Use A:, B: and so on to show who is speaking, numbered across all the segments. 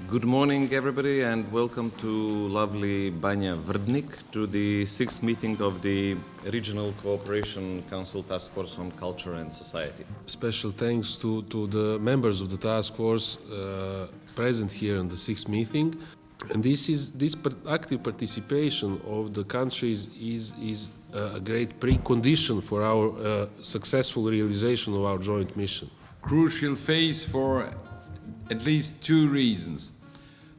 A: Good morning, everybody, and welcome to lovely Banja Vrdnik, to the 6th meeting of the Regional Cooperation Council Task Force on Culture and Society.
B: Special thanks to the members of the task force present here in the 6th meeting. And this active participation of the countries is a great precondition for our successful realization of our joint mission.
C: Crucial phase for at least two reasons.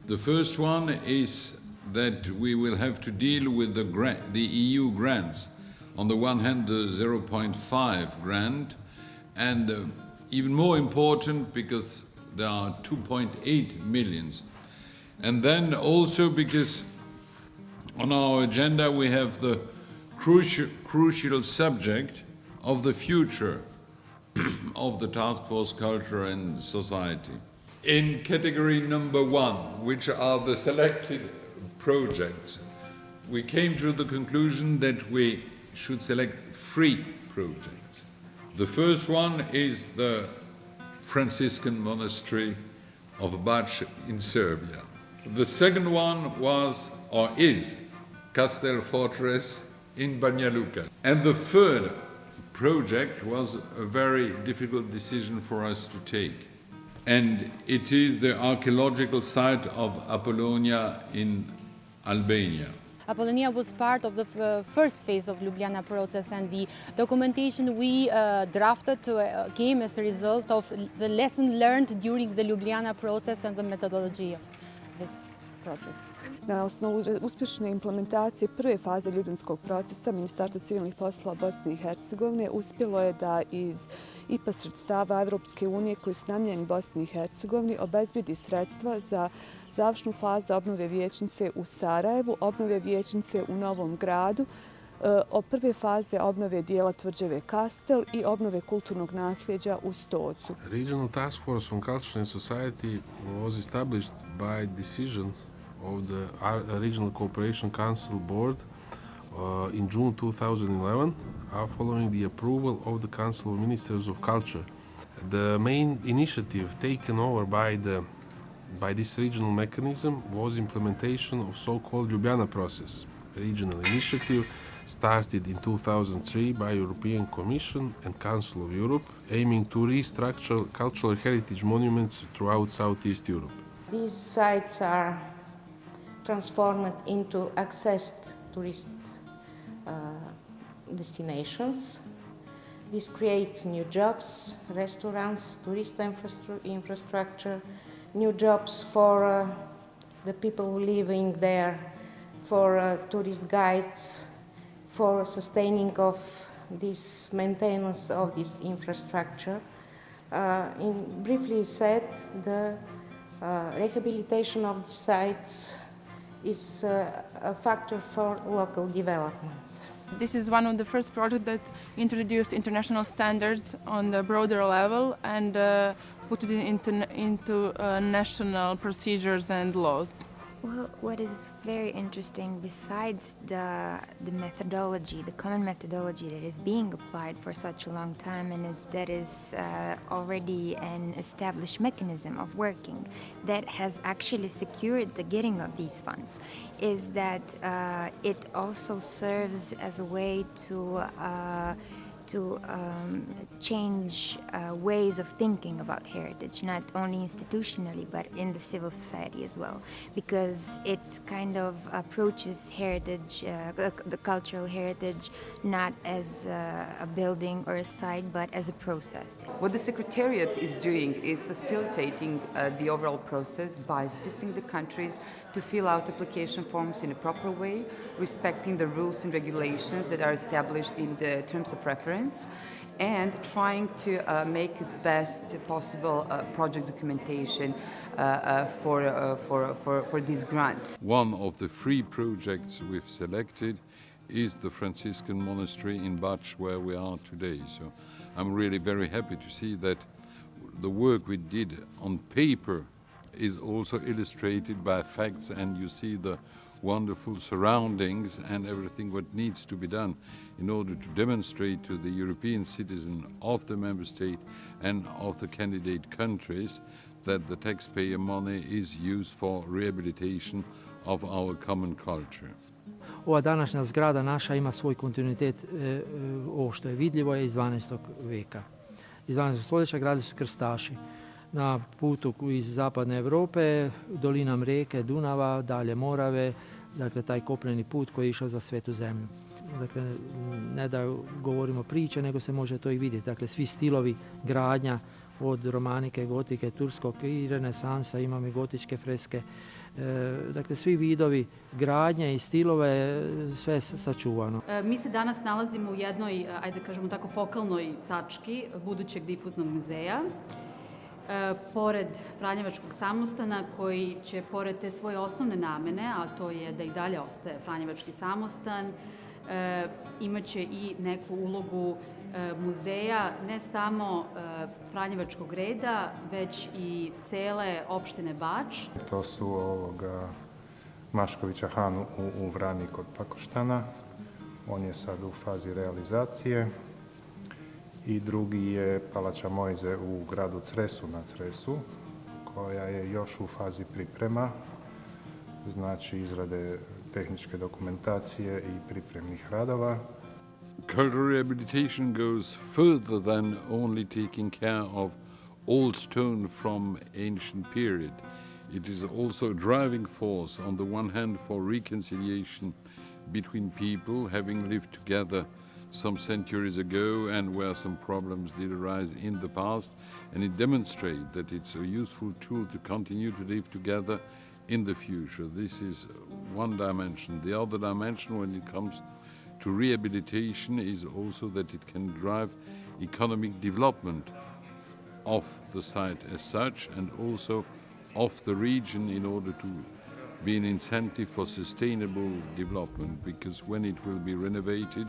C: The first one is that we will have to deal with the EU grants. On the one hand, the 0.5 grant, and even more important because there are 2.8 millions. And then also because on our agenda we have the crucial subject of the future of the Task Force Culture and Society. In category number 1, which are the selected projects, we came to the conclusion that we should select 3 projects. The first one is the Franciscan monastery of Bač in Serbia. The second one was, or is, Castel Fortress in Banja Luka. And the third project was a very difficult decision for us to take. And it is the archaeological site of Apollonia in Albania.
D: Apollonia was part of the first phase of Ljubljana process, and the documentation we drafted came as a result of the lesson learned during the Ljubljana process and the methodology of this process.
E: Na osnovu uspješne implementacije prve faze ljubljanskog procesa Ministarstvo civilnih poslova Bosne i Hercegovine uspjelo je da iz IPA sredstava Evropske unije koji su namijenjeni Bosni i Hercegovini obezbedi sredstva za završnu fazu obnove vijećnice u Sarajevu, obnove vijećnice u Novom Gradu, prve faze obnove dijela tvrđave Kastel i obnove kulturnog nasljeđa u Stocu.
B: Regional Task Force on Culture and Society was established by decision of the Regional Cooperation Council Board in June 2011, following the approval of the Council of Ministers of Culture. The main initiative taken over by this regional mechanism was implementation of so-called Ljubljana process, a regional initiative started in 2003 by European Commission and Council of Europe, aiming to restructure cultural heritage monuments throughout Southeast Europe.
F: These sites are transformed into accessed tourist destinations. This creates new jobs, restaurants, tourist infrastructure, new jobs for the people living there, for tourist guides, for sustaining of this maintenance of this infrastructure. Briefly said, the rehabilitation of the sites is a factor for local development.
G: This is one of the first projects that introduced international standards on the broader level and put it into national procedures and laws.
H: Well, what is very interesting, besides the methodology, the common methodology that is being applied for such a long time, and that is already an established mechanism of working that has actually secured the getting of these funds, is that it also serves as a way to change ways of thinking about heritage, not only institutionally but in the civil society as well, because it kind of approaches heritage, the cultural heritage, not as a building or a site but as a process.
I: What the Secretariat is doing is facilitating the overall process by assisting the countries to fill out application forms in a proper way, respecting the rules and regulations that are established in the terms of reference, and trying to make as best possible project documentation for this grant.
C: One of the 3 projects we've selected is the Franciscan monastery in Bač, where we are today. So I'm really very happy to see that the work we did on paper is also illustrated by facts, and you see the wonderful surroundings and everything what needs to be done in order to demonstrate to the European citizen of the member state and of the candidate countries that the taxpayer money is used for rehabilitation of our common culture.
J: Ova današnja zgrada naša ima svoj kontinuitet, ovo što je vidljivo je iz 12. veka. Iz 12. stoljeća gradili su krstaši. Na putu iz zapadne Europe, dolinam rijeke Dunava, dalje Morave, dakle taj kopneni put koji je išao za Svetu zemlju. Dakle, ne da govorimo priče, nego se može to i vidjeti. Dakle, svi stilovi gradnja, od romanike, gotike, turskog i renesansa, imamo i gotičke freske. Dakle, svi vidovi gradnje i stilove, sve sačuvano.
K: Mi se danas nalazimo u jednoj, ajde kažemo tako, fokalnoj tački budućeg difuznog muzeja. Pored Franjevačkog samostana koji će pored te svoje osnovne namene, a to je da i dalje ostaje Franjevački samostan, imaće i neku ulogu muzeja ne samo Franjevačkog reda, već i cele opštine Bač.
L: To su Maškovića Han u Vrani kod Pakoštana. On je sad u fazi realizacije. I drugi je Palača Mojze u gradu Cresu na Cresu, koja je još u fazi priprema, znači izrade tehničke dokumentacije i pripremnih radova.
C: Cultural rehabilitation goes further than only taking care of old stone from ancient period. It is also a driving force on the one hand for reconciliation between people having lived together some centuries ago and where some problems did arise in the past, and it demonstrates that it's a useful tool to continue to live together in the future. This is one dimension. The other dimension when it comes to rehabilitation is also that it can drive economic development of the site as such and also of the region in order to be an incentive for sustainable development, because when it will be renovated,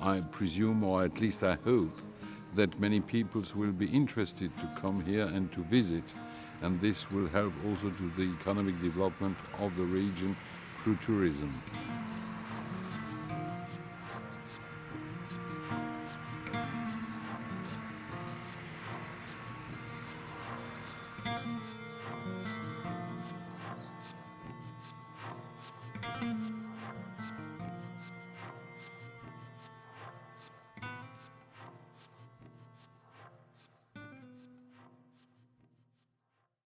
C: I presume, or at least I hope, that many peoples will be interested to come here and to visit, and this will help also to the economic development of the region through tourism.
H: Thank you.